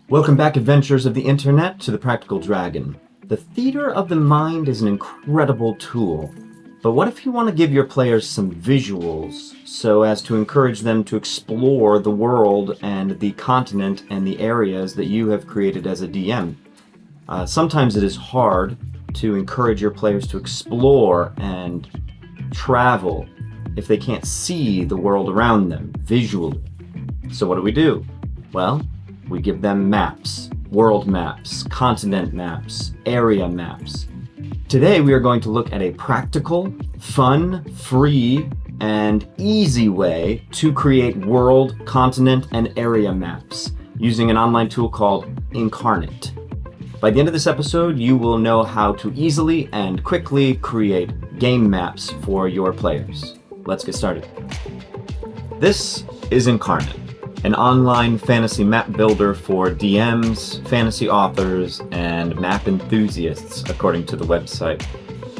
Welcome back, adventurers of the internet, to the Practical Dragon. The theater of the mind is an incredible tool, but what if you want to give your players some visuals so as to encourage them to explore the world and the continent and the areas that you have created as a DM? Sometimes it is hard to encourage your players to explore and travel if they can't see the world around them visually. So what do? Well, we give them maps, world maps, continent maps, area maps. Today we are going to look at a practical, fun, free, and easy way to create world, continent, and area maps using an online tool called Incarnate. By the end of this episode, you will know how to easily and quickly create game maps for your players. Let's get started. This is Incarnate, an online fantasy map builder for DMs, fantasy authors, and map enthusiasts, according to the website.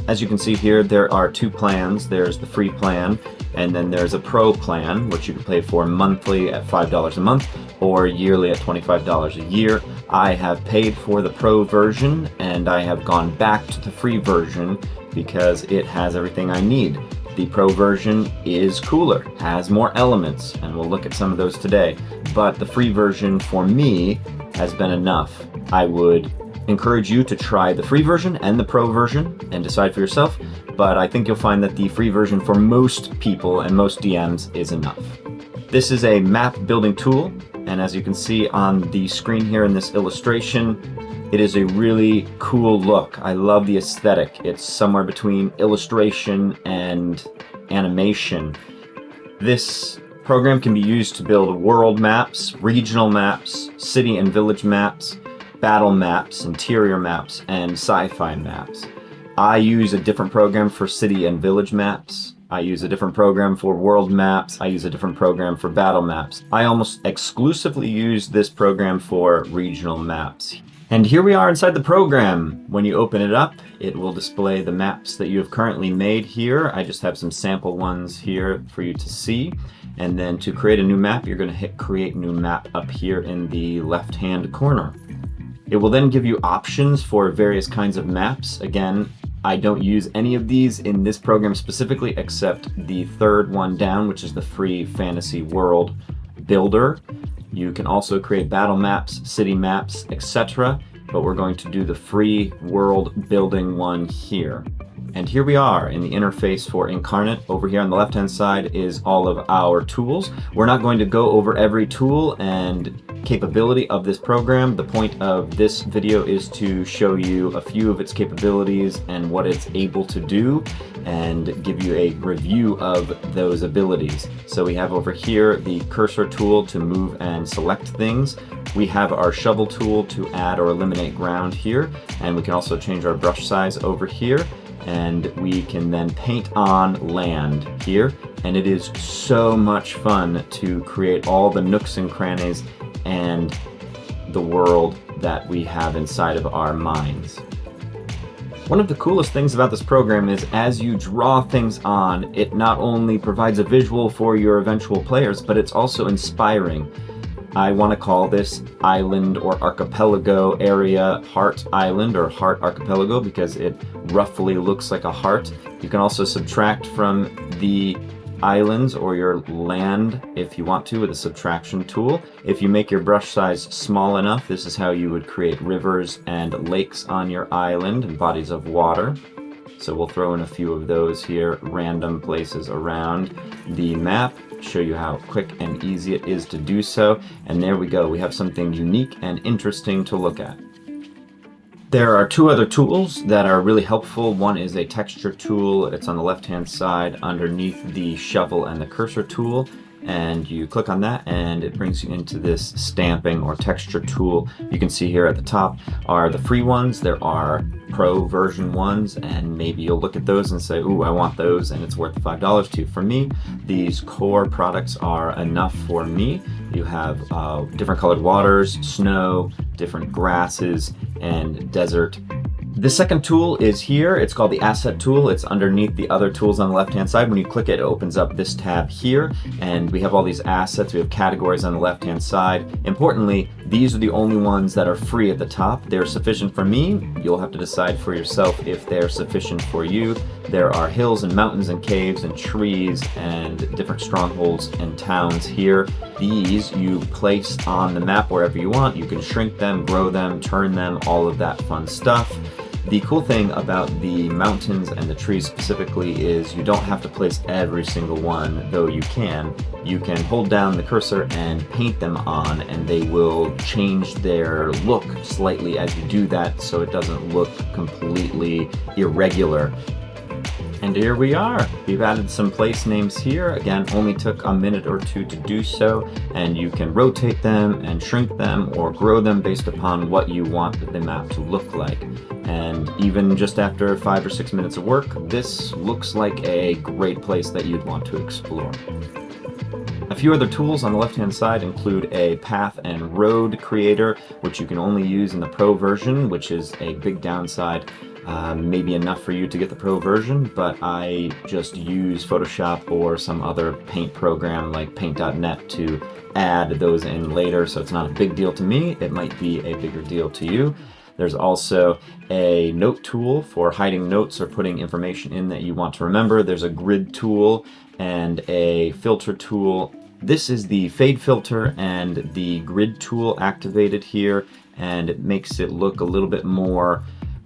As you can see here, there are two plans. There's the free plan, and then there's a pro plan, which you can pay for monthly at $5 a month or yearly at $25 a year. I have paid for the pro version, and I have gone back to the free version because it has everything I need. The pro version is cooler, has more elements, and we'll look at some of those today. But the free version for me has been enough. I would encourage you to try the free version and the pro version and decide for yourself, but I think you'll find that the free version for most people and most DMs is enough. This is a map building tool, and as you can see on the screen here in this illustration, it is a really cool look. I love the aesthetic. It's somewhere between illustration and animation. This program can be used to build world maps, regional maps, city and village maps, battle maps, interior maps, and sci-fi maps. I use a different program for city and village maps. I use a different program for world maps. I use a different program for battle maps. I almost exclusively use this program for regional maps. And here we are inside the program. When you open it up, it will display the maps that you have currently made here. I just have some sample ones here for you to see. And then to create a new map, you're going to hit Create New Map up here in the left-hand corner. It will then give you options for various kinds of maps. Again, I don't use any of these in this program specifically, except the third one down, which is the free fantasy world builder. You can also create battle maps, city maps, etc. But we're going to do the free world building one here. And here we are in the interface for Incarnate. Over here on the left-hand side is all of our tools. We're not going to go over every tool and capability of this program. The point of this video is to show you a few of its capabilities and what it's able to do, and give you a review of those abilities. So we have over here the cursor tool to move and select things. We have our shovel tool to add or eliminate ground here, and we can also change our brush size over here, and we can then paint on land here. And it is so much fun to create all the nooks and crannies and the world that we have inside of our minds. One of the coolest things about this program is as you draw things on, it not only provides a visual for your eventual players, but it's also inspiring. I want to call this island or archipelago area Heart Island or Heart Archipelago because it roughly looks like a heart. You can also subtract from the islands or your land if you want to with a subtraction tool. If you make your brush size small enough, this is how you would create rivers and lakes on your island and bodies of water. So we'll throw in a few of those here, random places around the map, show you how quick and easy it is to do so. And there we go, we have something unique and interesting to look at. There are two other tools that are really helpful. One is a texture tool. It's on the left-hand side underneath the shovel and the cursor tool. And you click on that and it brings you into this stamping or texture tool. You can see here at the top are the free ones. There are pro version ones, and maybe you'll look at those and say, ooh, I want those, and it's worth $5 to you. For me, these core products are enough for me. You have different colored waters, snow, different grasses, and desert. The second tool is here. It's called the Asset tool. It's underneath the other tools on the left-hand side. When you click it, it opens up this tab here, and we have all these assets. We have categories on the left-hand side. Importantly, These are the only ones that are free at the top. They're sufficient for me. You'll have to decide for yourself if they're sufficient for you. There are hills and mountains and caves and trees and different strongholds and towns here. These you place on the map wherever you want. You can shrink them, grow them, turn them, all of that fun stuff. The cool thing about the mountains and the trees specifically is you don't have to place every single one, though you can. You can hold down the cursor and paint them on, and they will change their look slightly as you do that, so it doesn't look completely irregular. And here we are. We've added some place names here. Again, only took a minute or two to do so, and you can rotate them and shrink them or grow them based upon what you want the map to look like. And even just after 5 or 6 minutes of work, this looks like a great place that you'd want to explore. A few other tools on the left-hand side include a path and road creator, which you can only use in the Pro version, which is a big downside. Maybe enough for you to get the Pro version, but I just use Photoshop or some other paint program like Paint.net to add those in later, so it's not a big deal to me. It might be a bigger deal to you. There's also a note tool for hiding notes or putting information in that you want to remember. There's a grid tool and a filter tool. This is the fade filter and the grid tool activated here, and it makes it look a little bit more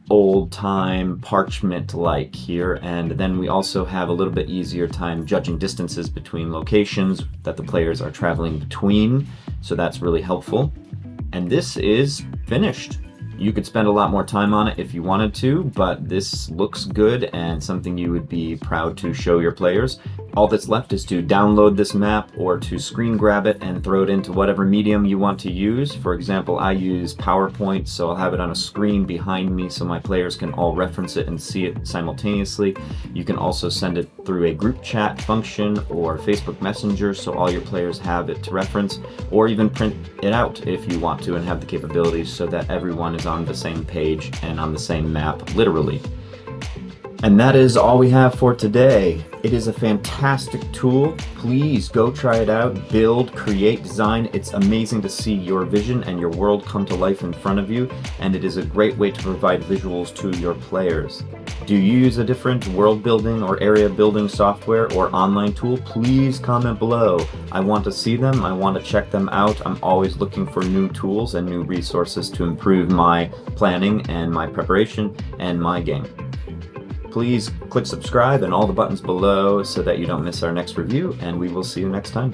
old-time parchment-like here. And then we also have a little bit easier time judging distances between locations that the players are traveling between, so that's really helpful. And this is finished. You could spend a lot more time on it if you wanted to, but this looks good and something you would be proud to show your players. All that's left is to download this map or to screen grab it and throw it into whatever medium you want to use. For example, I use PowerPoint, so I'll have it on a screen behind me so my players can all reference it and see it simultaneously. You can also send it through a group chat function or Facebook Messenger so all your players have it to reference, or even print it out if you want to and have the capabilities so that everyone is on the same page and on the same map, literally. And that is all we have for today. It is a fantastic tool. Please go try it out, build, create, design. It's amazing to see your vision and your world come to life in front of you, and it is a great way to provide visuals to your players. Do you use a different world building or area building software or online tool? Please comment below. I want to see them. I want to check them out. I'm always looking for new tools and new resources to improve my planning and my preparation and my game. Please click subscribe and all the buttons below so that you don't miss our next review, and we will see you next time.